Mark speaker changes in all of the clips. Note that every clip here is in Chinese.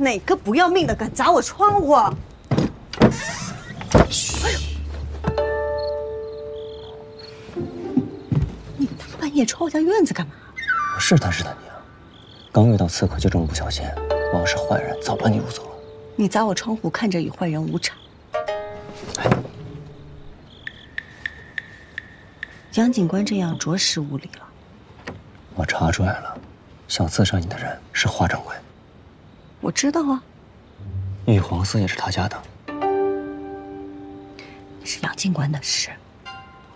Speaker 1: 哪个不要命的敢砸我窗户？哎呦！你大半夜闯我家院子干嘛？
Speaker 2: 我试探试探你啊！刚遇到刺客就这么不小心，我要是坏人，早把你掳走了。
Speaker 1: 你砸我窗户，看着与坏人无差。
Speaker 2: 哎，
Speaker 1: 杨警官这样着实无礼了。
Speaker 2: 我查出来了，想刺杀你的人是华掌柜。
Speaker 1: 我知道啊。
Speaker 2: 玉皇寺也是他家的。
Speaker 1: 是杨警官的事，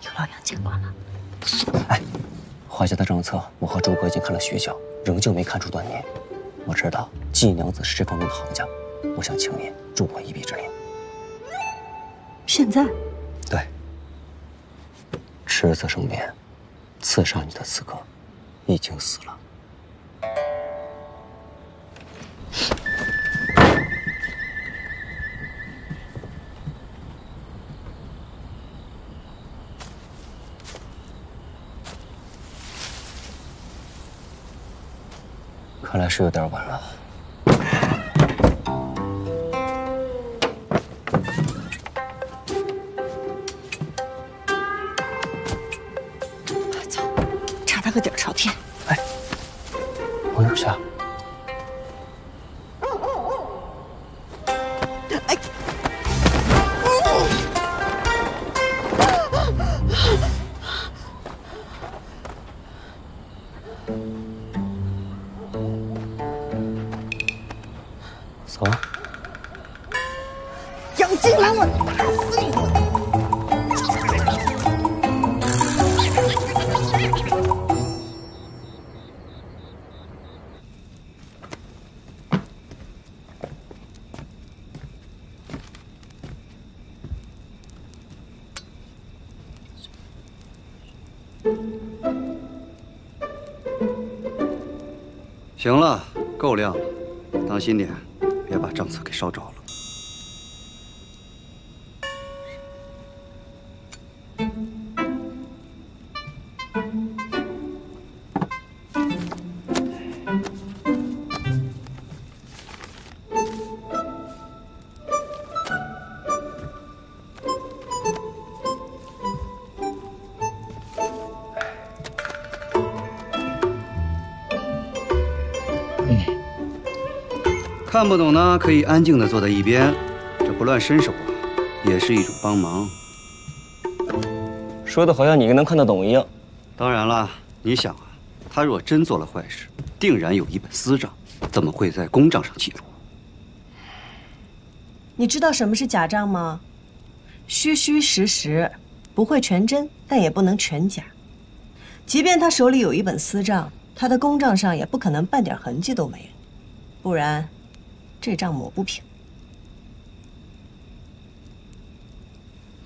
Speaker 1: 有劳杨警官了。不送。
Speaker 2: 哎，华家的政策，我和诸葛已经看了许久，仍旧没看出端倪。我知道季娘子是这方面的行家，我想请你助我一臂之力。
Speaker 1: 现在？
Speaker 2: 对。赤子生变，刺杀你的刺客已经死了。看来是有点晚了。
Speaker 1: 操，差他个底儿朝天！
Speaker 2: 哎，王手下。
Speaker 1: 哎，
Speaker 2: 走啊！
Speaker 1: 杨金兰，我打死你！
Speaker 3: 行了，够亮了，当心点，别把账册给烧着了。看不懂呢，可以安静地坐在一边，这不乱伸手啊，也是一种帮忙。
Speaker 2: 说的好像你能看得懂一样。
Speaker 3: 当然了，你想啊，他若真做了坏事，定然有一本私账，怎么会在公账上记录？
Speaker 1: 你知道什么是假账吗？虚虚实实，不会全真，但也不能全假。即便他手里有一本私账，他的公账上也不可能半点痕迹都没有，不然这账抹不平。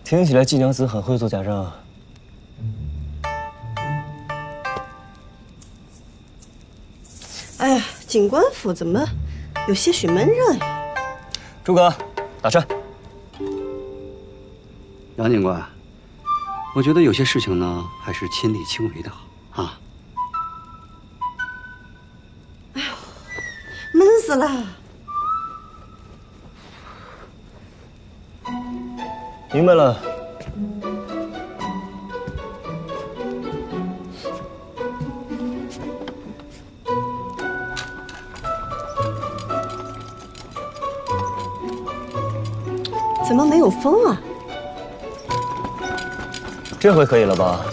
Speaker 2: 听起来季娘子很会做假账。
Speaker 1: 哎呀，警官府怎么有些许闷热呀？
Speaker 2: 诸葛，打岔。
Speaker 3: 杨警官，我觉得有些事情呢，还是亲力亲为的好啊。
Speaker 1: 哎呦，闷死了！
Speaker 2: 明白了。
Speaker 1: 怎么没有风啊？
Speaker 2: 这回可以了吧？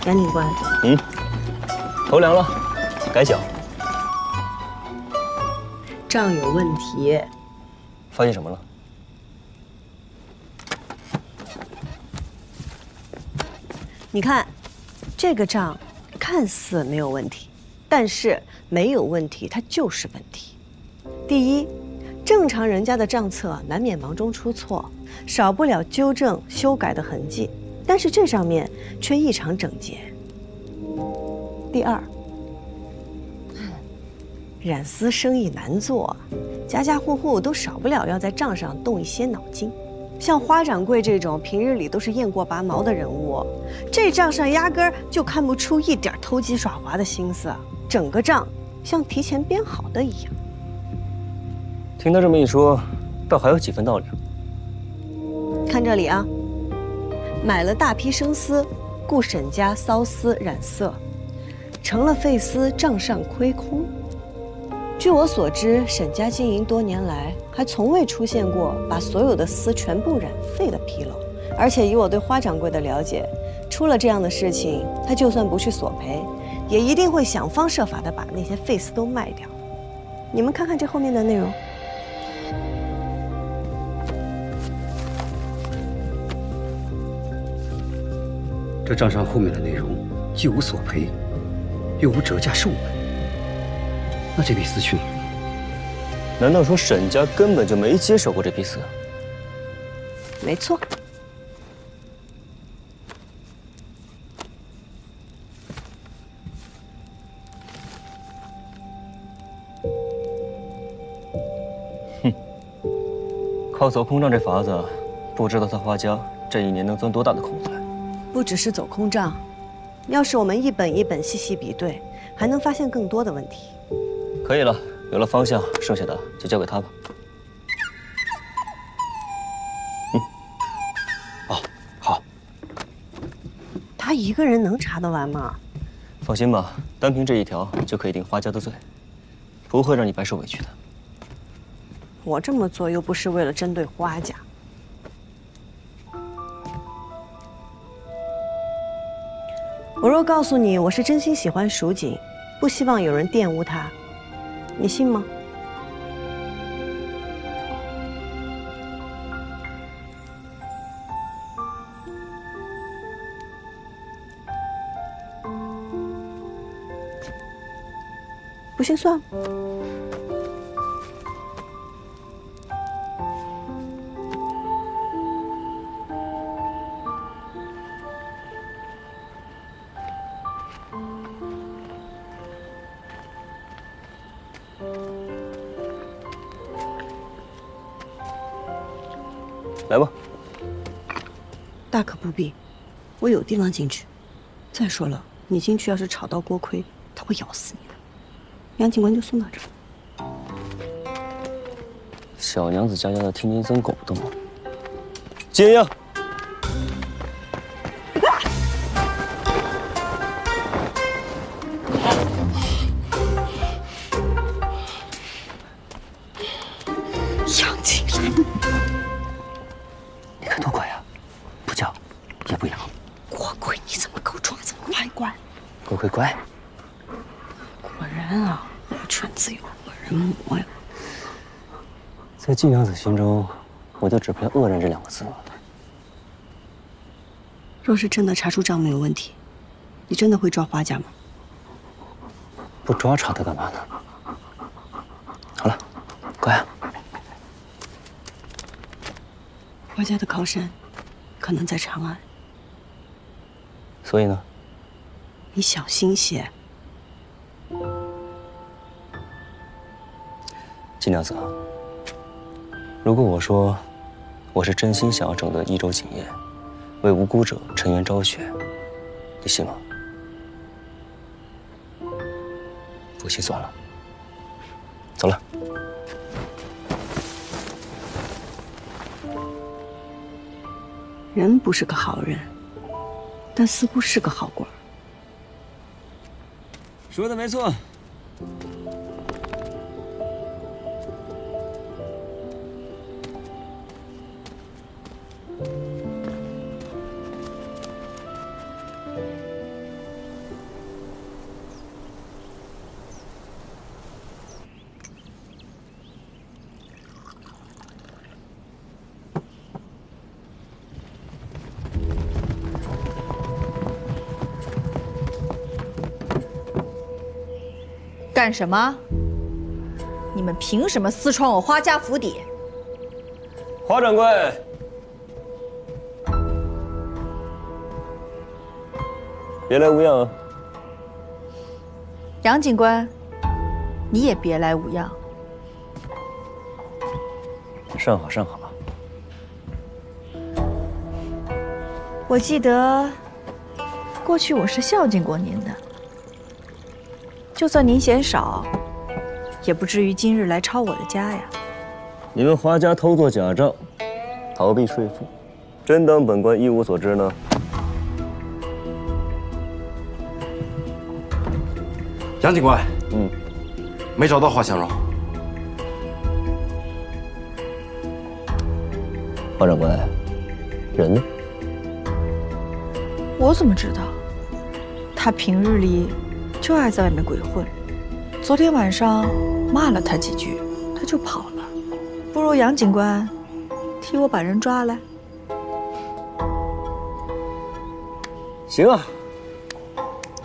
Speaker 1: 杨警官，
Speaker 2: 头凉了，改缴。
Speaker 1: 账有问题。
Speaker 2: 发现什么了？
Speaker 1: 你看，这个账看似没有问题，但是没有问题，它就是问题。第一，正常人家的账册难免忙中出错，少不了纠正、修改的痕迹，但是这上面却异常整洁。第二，染丝生意难做，家家户户都少不了要在账上动一些脑筋。像花掌柜这种平日里都是雁过拔毛的人物，这账上压根儿就看不出一点偷鸡耍滑的心思，整个账像提前编好的一样。
Speaker 2: 听他这么一说，倒还有几分道理。
Speaker 1: 看这里啊，买了大批生丝，雇沈家缫丝染色，成了废丝，账上亏空。据我所知，沈家经营多年来，还从未出现过把所有的丝全部染废的纰漏。而且以我对花掌柜的了解，出了这样的事情，他就算不去索赔，也一定会想方设法的把那些废丝都卖掉。你们看看这后面的内容。
Speaker 3: 这账上后面的内容既无索赔，又无折价售卖。那这批丝去哪儿？
Speaker 2: 难道说沈家根本就没接手过这批丝？
Speaker 1: 没错。
Speaker 2: 哼，靠走空账这法子，不知道他花家这一年能钻多大的空子来。
Speaker 1: 不只是走空账，要是我们一本一本细细比对，还能发现更多的问题。
Speaker 2: 可以了，有了方向，剩下的就交给他吧。
Speaker 3: 哦，好。
Speaker 1: 他一个人能查得完吗？
Speaker 2: 放心吧，单凭这一条就可以定花家的罪，不会让你白受委屈的。
Speaker 1: 我这么做又不是为了针对花家。我若告诉你我是真心喜欢蜀锦，不希望有人玷污他，你信吗？不信算了。
Speaker 2: 来吧，
Speaker 1: 大可不必，我有地方进去。再说了，你进去要是吵到锅盔，他会咬死你的。杨警官就送到这儿。
Speaker 2: 小娘子家的天天增狗的吗？接应。
Speaker 1: 杨景然，
Speaker 2: 你看多乖呀，不叫，也不咬。
Speaker 1: 锅盔，你怎么给我抓这么乖乖？
Speaker 2: 乖乖乖。
Speaker 1: 果然啊，我犬自有恶人磨呀。
Speaker 2: 在季娘子心中，我就只配恶人这2个字了。
Speaker 1: 若是真的查出账没有问题，你真的会抓花家吗？
Speaker 2: 不抓查他干嘛呢？好了，乖啊。
Speaker 1: 花家的靠山可能在长安，
Speaker 2: 所以呢？
Speaker 1: 你小心些。
Speaker 2: 季娘子，如果我说我是真心想要整得益州锦业，为无辜者沉冤昭雪，你信吗？不信算了，走了。
Speaker 1: 人不是个好人，但似乎是个好官。
Speaker 2: 说的没错。
Speaker 4: 干什么？你们凭什么私闯我花家府邸？
Speaker 2: 花掌柜，别来无恙啊！
Speaker 4: 杨警官，你也别来无恙。
Speaker 2: 甚好甚好。
Speaker 4: 我记得过去我是孝敬过您的，就算您嫌少，也不至于今日来抄我的家呀。
Speaker 2: 你们华家偷做假账，逃避税赋，真当本官一无所知呢？
Speaker 5: 杨警官，没找到华香肉。
Speaker 2: 华长官，人呢？
Speaker 4: 我怎么知道？他平日里就爱在外面鬼混，昨天晚上骂了他几句，他就跑了。不如杨警官替我把人抓来。
Speaker 2: 行啊，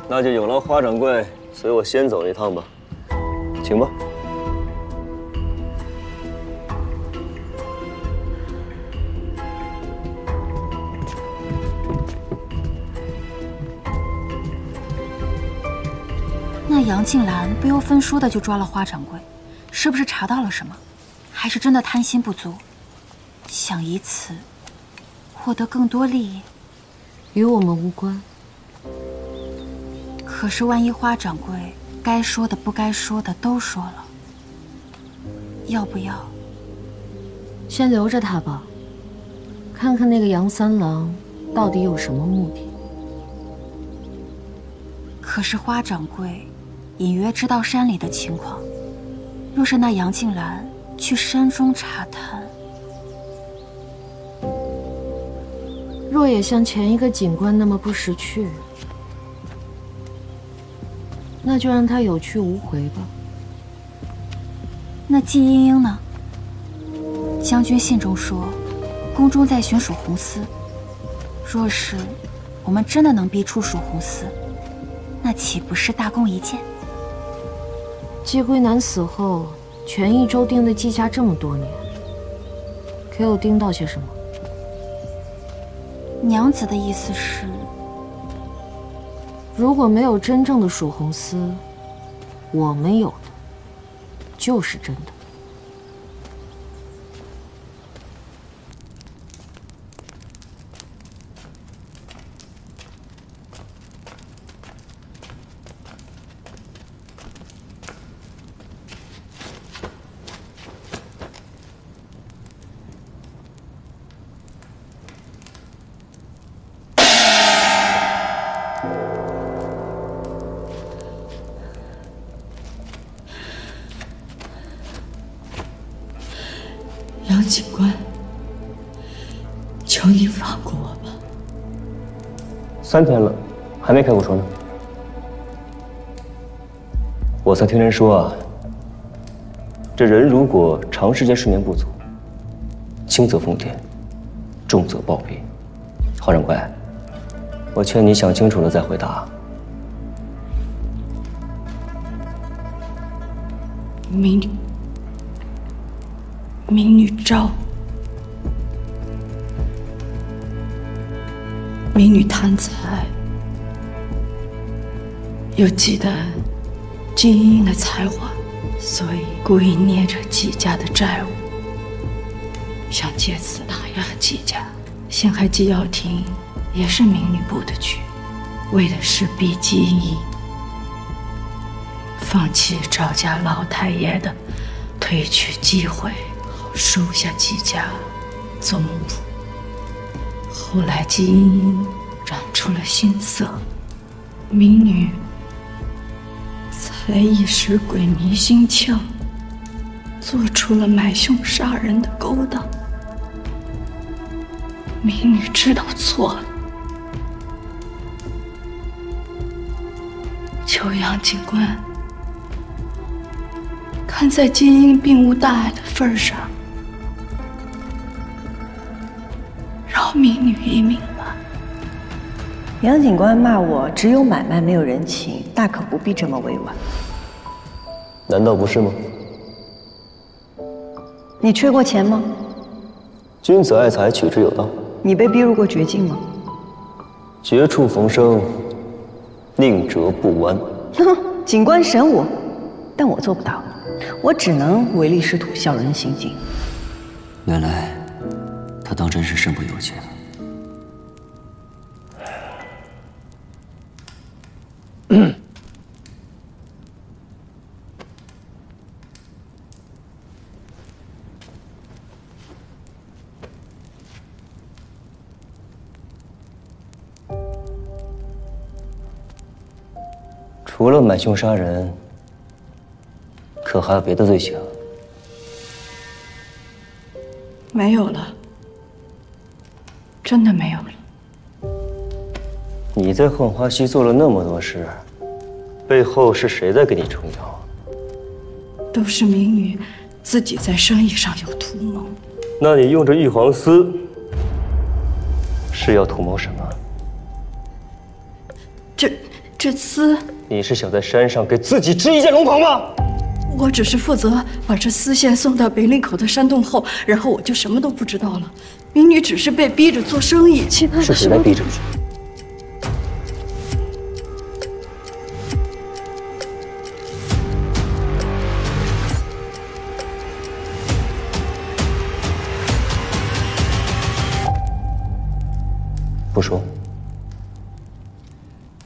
Speaker 2: 那就有劳华掌柜随我先走一趟吧，请吧。
Speaker 6: 那杨静兰不由分说的就抓了花掌柜，是不是查到了什么？还是真的贪心不足，想以此获得更多利益？
Speaker 7: 与我们无关。
Speaker 6: 可是万一花掌柜该说的不该说的都说了，要不要
Speaker 7: 先留着他吧，看看那个杨三郎到底有什么目的。
Speaker 6: 可是花掌柜隐约知道山里的情况，若是那杨静兰去山中查探，
Speaker 7: 若也像前一个警官那么不识趣，那就让他有去无回吧。
Speaker 6: 那季莺莺呢？将军信中说，宫中在寻蜀红丝。若是我们真的能逼出蜀红丝，那岂不是大功一件？
Speaker 7: 季归南死后，权益州盯了季家这么多年，可有盯到些什么？
Speaker 6: 娘子的意思是，
Speaker 7: 如果没有真正的蜀红丝，我们有的就是真的。
Speaker 8: 杨警官，求你放过我吧。
Speaker 2: 3天了，还没开过窗呢。我曾听人说啊，这人如果长时间睡眠不足，轻则疯癫，重则暴毙。华掌柜，我劝你想清楚了再回答。
Speaker 8: 民女招，民女贪财，又忌惮季莺莺的才华，所以故意捏着季家的债务，想借此打压季家。陷害季耀庭也是民女布的局，为的是逼季莺莺放弃赵家老太爷的推举机会，收下季家做奴仆。后来季莺莺染出了心色，民女才一时鬼迷心窍，做出了买凶杀人的勾当。民女知道错了，求杨警官看在季莺莺并无大碍的份上，饶民女一命吧。
Speaker 1: 杨警官骂我只有买卖没有人情，大可不必这么委婉。
Speaker 2: 难道不是吗？
Speaker 1: 你缺过钱吗？
Speaker 2: 君子爱财，取之有道。
Speaker 1: 你被逼入过绝境吗？
Speaker 2: 绝处逢生，宁折不弯。
Speaker 1: 哼，警官审我，但我做不到，我只能唯利是图，小人行径。
Speaker 2: 原来他当真是身不由己了。除了买凶杀人，可还有别的罪行？
Speaker 8: 没有了，真的没有了。
Speaker 2: 你在浣花溪做了那么多事，背后是谁在给你撑腰？
Speaker 8: 都是明宇自己在生意上有图谋。
Speaker 2: 那你用着玉皇丝，是要图谋什么？
Speaker 8: 这丝，
Speaker 2: 你是想在山上给自己织一件龙袍吗？
Speaker 8: 我只是负责把这丝线送到北岭口的山洞后，然后我就什么都不知道了。明女只是被逼着做生意，其他的
Speaker 2: 是谁在逼着你？不说。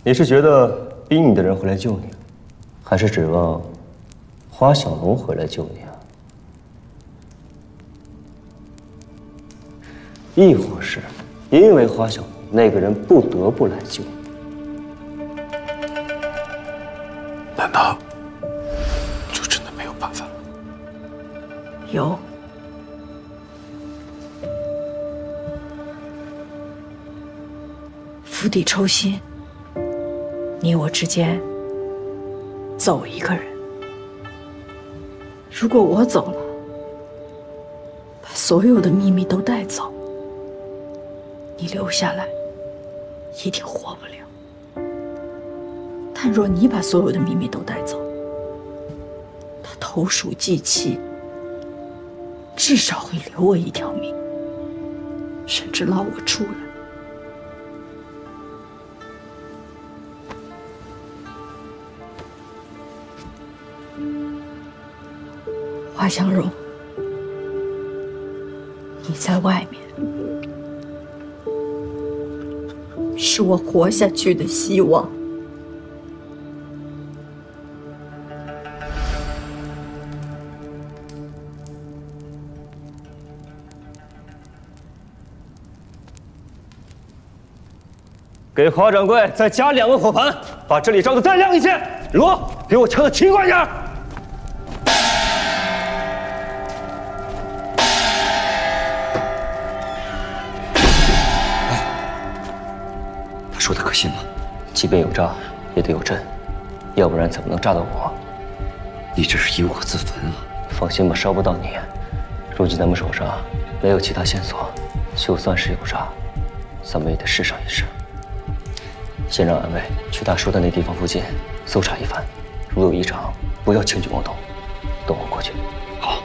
Speaker 2: 你是觉得逼你的人会来救你，还是指望花小龙回来救你啊？亦或是因为花小龙那个人不得不来救你？
Speaker 5: 难道就真的没有办法了？
Speaker 8: 有。釜底抽薪，你我之间走一个人。如果我走了，把所有的秘密都带走，你留下来一定活不了。但若你把所有的秘密都带走，他投鼠忌器，至少会留我一条命，甚至捞我出来。花香容，你在外面，是我活下去的希望。
Speaker 2: 给华掌柜再加2个火盘，把这里照得再亮一些。锣，给我敲得勤快点。
Speaker 3: 说的可信吗？
Speaker 2: 即便有诈，也得有阵，要不然怎么能诈到我？
Speaker 3: 你这是引火自焚啊！
Speaker 2: 放心吧，烧不到你。如今咱们手上没有其他线索，就算是有诈，咱们也得试上一试。先让暗卫去他说的那地方附近搜查一番，如有异常，不要轻举妄动，等我过去。
Speaker 3: 好。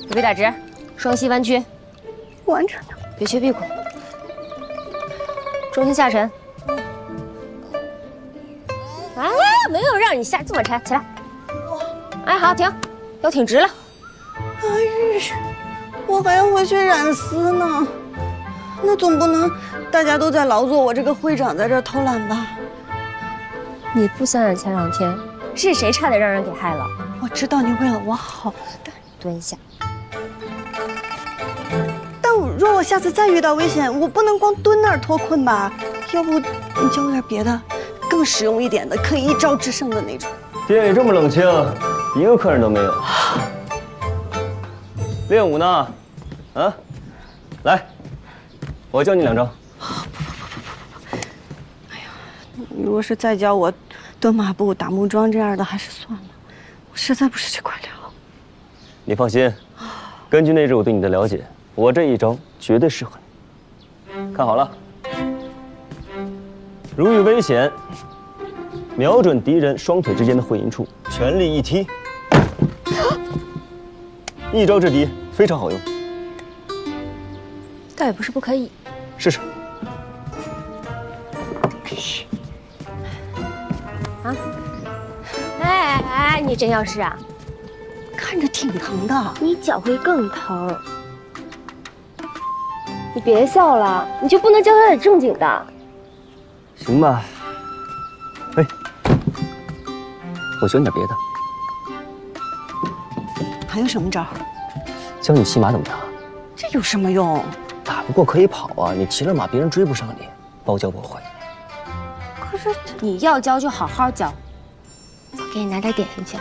Speaker 9: 手臂打直，双膝弯曲，
Speaker 1: 完成了。
Speaker 9: 别缺屁股，重心下沉。哎，没有让你下这么沉，起来。哎，好，停，腰挺直了。
Speaker 1: 哎，我还要回去染丝呢，那总不能大家都在劳作，我这个会长在这偷懒吧？
Speaker 9: 你不想想前2天是谁差点让人给害了？
Speaker 1: 我知道你为了我好，但
Speaker 9: 蹲下。
Speaker 1: 若我下次再遇到危险，我不能光蹲那儿脱困吧？要不你教我点别的，更实用一点的，可以一招制胜的那种。
Speaker 2: 店里这么冷清，一个客人都没有。练武呢？啊，来，我教你2招。
Speaker 1: 不！哎呀，你若是再教我蹲马步、打木桩这样的，还是算了，我实在不是这块料。
Speaker 2: 你放心，根据那日我对你的了解，我这一招绝对适合你。看好了，如遇危险，瞄准敌人双腿之间的会阴处，全力一踢，一招制敌，非常好用。
Speaker 9: 倒也不是不可以，
Speaker 2: 试试。
Speaker 9: 啊！哎，你真要试啊？
Speaker 1: 看着挺疼的，
Speaker 9: 你脚会更疼。你别笑了，你就不能教他点正经的？
Speaker 2: 行吧。哎，我教你点别的。
Speaker 1: 还有什么招？
Speaker 2: 教你骑马怎么打？
Speaker 1: 这有什么用？
Speaker 2: 打不过可以跑啊！你骑了马，别人追不上你，包教我会。
Speaker 9: 可是你要教就好好教，我给你拿点点心去。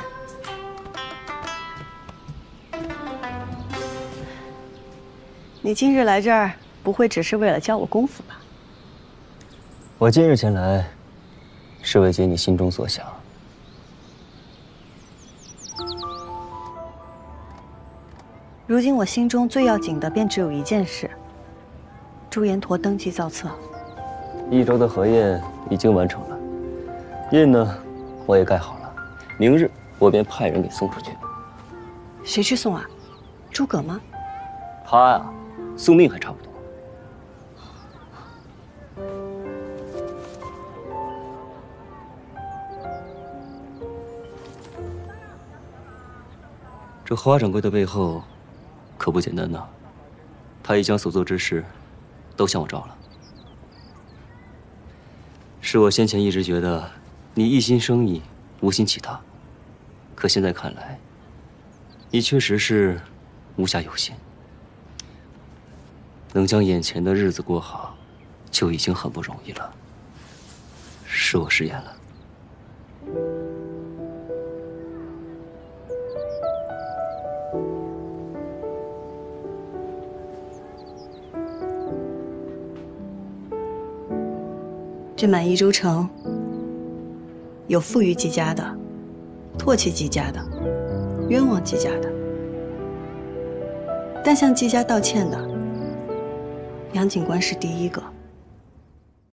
Speaker 1: 你今日来这儿，不会只是为了教我功夫吧？
Speaker 2: 我今日前来，是为解你心中所想。
Speaker 1: 如今我心中最要紧的便只有一件事：朱延陀登基造册。
Speaker 2: 益州的河堰已经完成了，印呢，我也盖好了。明日我便派人给送出去。
Speaker 1: 谁去送啊？诸葛吗？
Speaker 2: 他呀，送命还差不多。这花掌柜的背后，可不简单呐。他已将所做之事，都向我招了。是我先前一直觉得你一心生意，无心其他，可现在看来，你确实是无暇有心。能将眼前的日子过好，就已经很不容易了。是我失言了。
Speaker 1: 这满益州城，有富裕季家的，唾弃季家的，冤枉季家的。但向季家道歉的，杨警官是第一个。